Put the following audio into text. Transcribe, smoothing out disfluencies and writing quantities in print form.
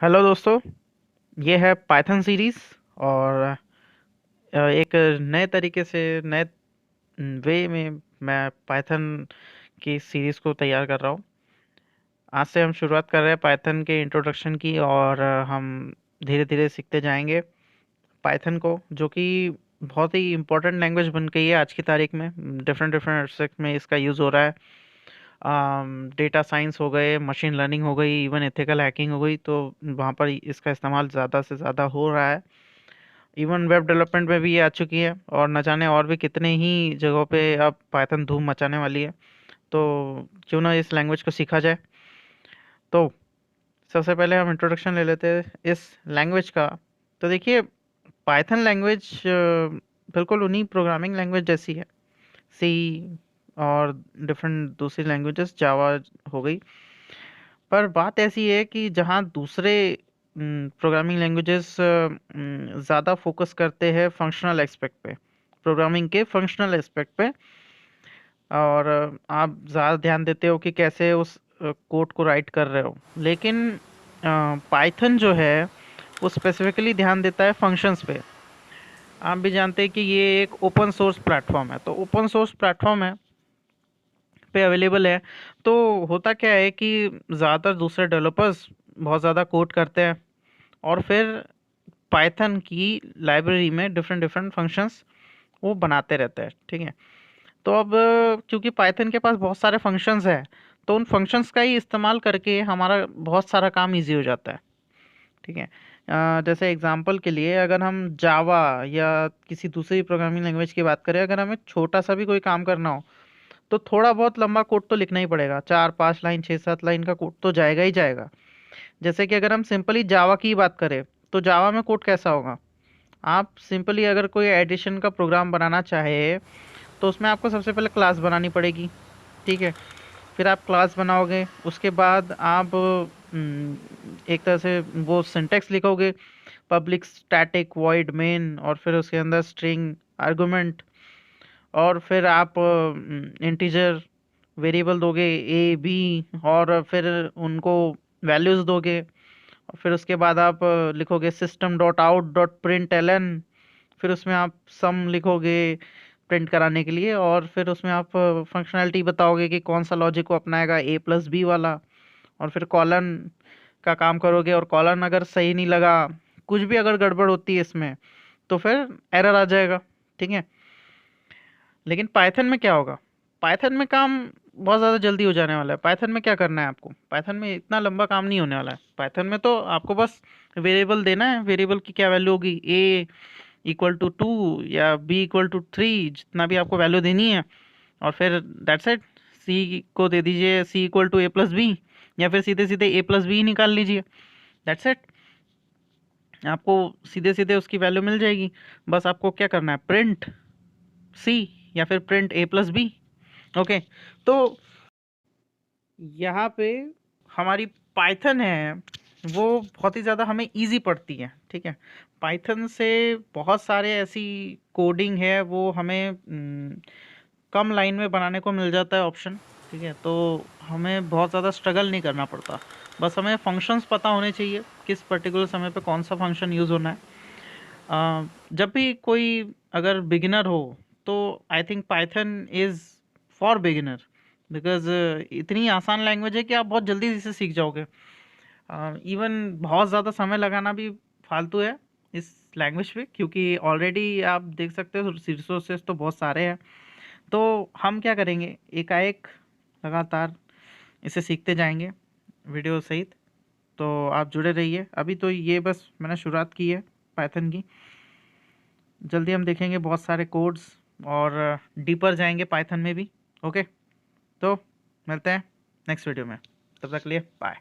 Hello दोस्तों। ये है पाइथन सीरीज़। और एक नए तरीके से नए वे में मैं पाइथन की सीरीज़ को तैयार कर रहा हूँ। आज से हम शुरुआत कर रहे हैं पाइथन के इंट्रोडक्शन की, और हम धीरे धीरे सीखते जाएंगे पाइथन को, जो कि बहुत ही इम्पोर्टेंट लैंग्वेज बन गई है आज की तारीख में। डिफरेंट डिफरेंट एस्पेक्ट में इसका यूज़ हो रहा है। डेटा साइंस हो गए, मशीन लर्निंग हो गई, इवन एथिकल हैकिंग हो गई, तो वहाँ पर इसका इस्तेमाल ज़्यादा से ज़्यादा हो रहा है। इवन वेब डेवलपमेंट में भी ये आ चुकी है, और न जाने और भी कितने ही जगहों पे अब पाइथन धूम मचाने वाली है। तो क्यों ना इस लैंग्वेज को सीखा जाए। तो सबसे पहले हम इंट्रोडक्शन ले लेते हैं इस लैंग्वेज का। तो देखिए, पाइथन लैंग्वेज बिल्कुल उन्हीं प्रोग्रामिंग लैंग्वेज जैसी है। सी और डिफरेंट दूसरी लैंग्वेजेस, जावा हो गई। पर बात ऐसी है कि जहाँ दूसरे प्रोग्रामिंग लैंग्वेजेस ज़्यादा फोकस करते हैं फंक्शनल एस्पेक्ट पे, प्रोग्रामिंग के फंक्शनल एस्पेक्ट पे, और आप ज़्यादा ध्यान देते हो कि कैसे उस कोड को राइट कर रहे हो। लेकिन पाइथन जो है वो स्पेसिफिकली ध्यान देता है फंक्शंस पे। आप भी जानते हैं कि ये एक ओपन सोर्स प्लेटफॉर्म है, तो ओपन सोर्स प्लेटफॉर्म है पे अवेलेबल है। तो होता क्या है कि ज़्यादातर दूसरे डेवलपर्स बहुत ज़्यादा कोड करते हैं, और फिर पाइथन की लाइब्रेरी में डिफरेंट डिफरेंट फंक्शंस वो बनाते रहते हैं। ठीक है। तो अब क्योंकि पाइथन के पास बहुत सारे फंक्शंस हैं, तो उन फंक्शंस का ही इस्तेमाल करके हमारा बहुत सारा काम इजी हो जाता है। ठीक है। जैसे एग्जांपल के लिए अगर हम जावा या किसी दूसरी प्रोग्रामिंग लैंग्वेज की बात करें, अगर हमें छोटा सा भी कोई काम करना हो, तो थोड़ा बहुत लंबा कोड तो लिखना ही पड़ेगा। 4-5 लाइन, 6-7 लाइन का कोड तो जाएगा ही जाएगा। जैसे कि अगर हम सिंपली जावा की बात करें, तो जावा में कोड कैसा होगा? आप सिंपली अगर कोई एडिशन का प्रोग्राम बनाना चाहे, तो उसमें आपको सबसे पहले क्लास बनानी पड़ेगी। ठीक है। फिर आप क्लास बनाओगे, उसके बाद आप एक तरह से वो सिंटेक्स लिखोगे, पब्लिक स्टैटिक वॉइड मेन, और फिर उसके अंदर स्ट्रिंग आर्गुमेंट, और फिर आप इंटीजर वेरिएबल दोगे ए बी, और फिर उनको वैल्यूज दोगे। और फिर उसके बाद आप लिखोगे system dot out dot print L N. फिर उसमें आप सम लिखोगे प्रिंट कराने के लिए, और फिर उसमें आप फंक्शनैलिटी बताओगे कि कौन सा लॉजिक को अपनाएगा, ए प्लस बी वाला। और फिर कॉलन का काम करोगे, और कॉलन अगर सही नहीं लगा, कुछ भी अगर गड़बड़ होती है इसमें, तो फिर एरर आ जाएगा। ठीक है। लेकिन पाइथन में क्या होगा? पाइथन में काम बहुत ज़्यादा जल्दी हो जाने वाला है। पाइथन में क्या करना है आपको? पाइथन में इतना लंबा काम नहीं होने वाला है। पाइथन में तो आपको बस वेरिएबल देना है, वेरिएबल की क्या वैल्यू होगी, ए इक्वल टू 2 या बी इक्वल टू 3, जितना भी आपको वैल्यू देनी है। और फिर दैट्स इट। सी को दे दीजिए C equal to A plus B, या फिर सीधे सीधे ए प्लस बी निकाल लीजिए। That's it. आपको सीधे सीधे उसकी वैल्यू मिल जाएगी। बस आपको क्या करना है, प्रिंट सी या फिर प्रिंट ए प्लस बी। ओके। तो यहाँ पे हमारी पाइथन है वो बहुत ही ज़्यादा हमें इजी पड़ती है। ठीक है। पाइथन से बहुत सारे ऐसी कोडिंग है वो हमें कम लाइन में बनाने को मिल जाता है ऑप्शन। ठीक है। तो हमें बहुत ज़्यादा स्ट्रगल नहीं करना पड़ता। बस हमें फंक्शंस पता होने चाहिए, किस पर्टिकुलर समय पे कौन सा फंक्शन यूज़ होना है। जब भी कोई अगर बिगिनर हो, तो I think Python is for beginner, because इतनी आसान लैंग्वेज है कि आप बहुत जल्दी इसे सीख जाओगे। इवन बहुत ज़्यादा समय लगाना भी फालतू है इस लैंग्वेज पे, क्योंकि ऑलरेडी आप देख सकते हो रिसोर्सेज तो बहुत सारे हैं। तो हम क्या करेंगे, एकाएक लगातार इसे सीखते जाएंगे वीडियो सहित। तो आप जुड़े रहिए। अभी तो ये बस मैंने शुरुआत की है पाइथन की। जल्दी हम देखेंगे बहुत सारे कोड्स, और डीपर जाएंगे पाइथन में भी। ओके। तो मिलते हैं नेक्स्ट वीडियो में। तब तक के लिए बाय।